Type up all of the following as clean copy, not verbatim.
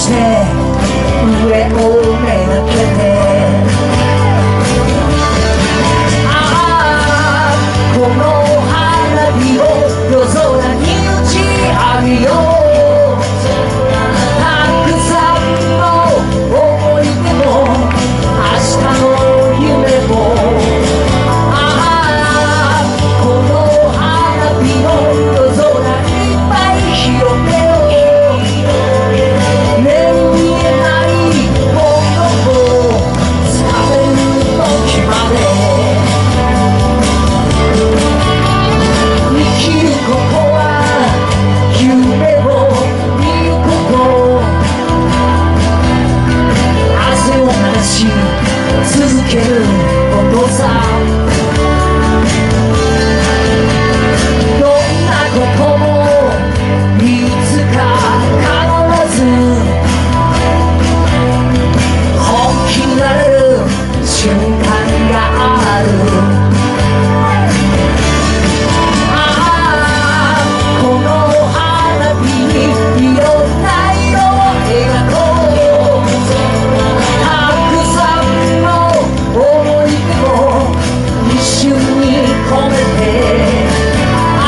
して上をめがけて、ああこの花火を夜空に打ち上げよう。たくさんの思い出も明日の夢も、ああこの花火を夜空いっぱい広げよう。目に見えないものをつかめる時まで生きることは夢を見ること、汗を流し続けることさ。どんなこともいつか必ず本気になれる瞬間がある。ああこの花火にいろんな色を描こう。たくさんの思い出を一瞬に込めて、あ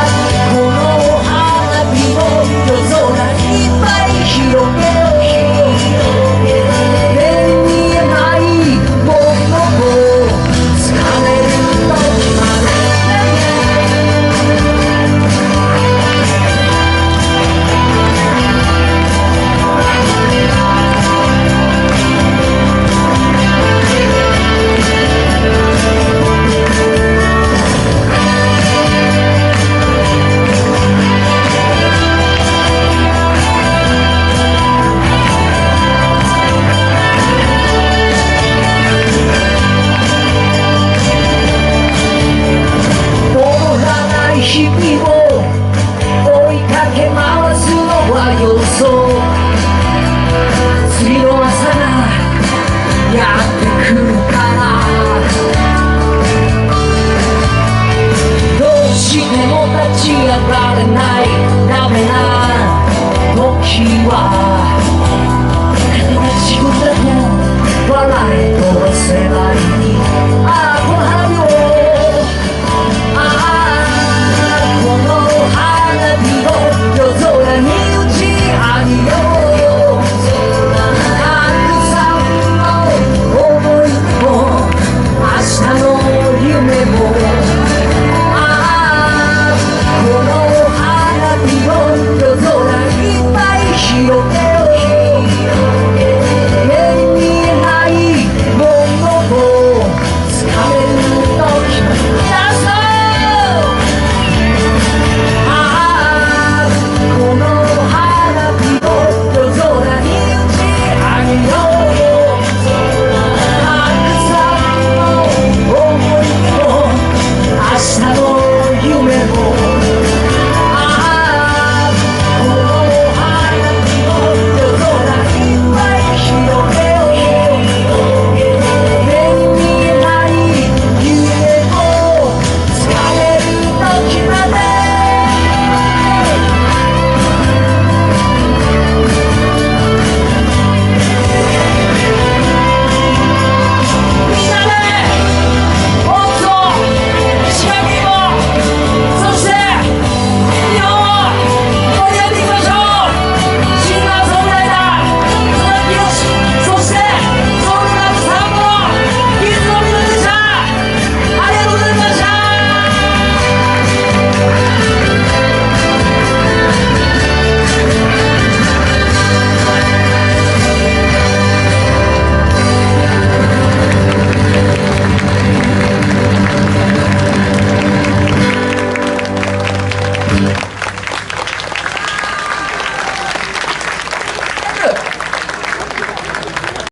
あこの花火を夜空いっぱい広げよう。目に見えないものをつかめる時まで。日々を追いかけ回すのはよそう。次の朝がやってくるから、どうしても立ち上がれないダメな時は自分だと笑い飛ばせばいい。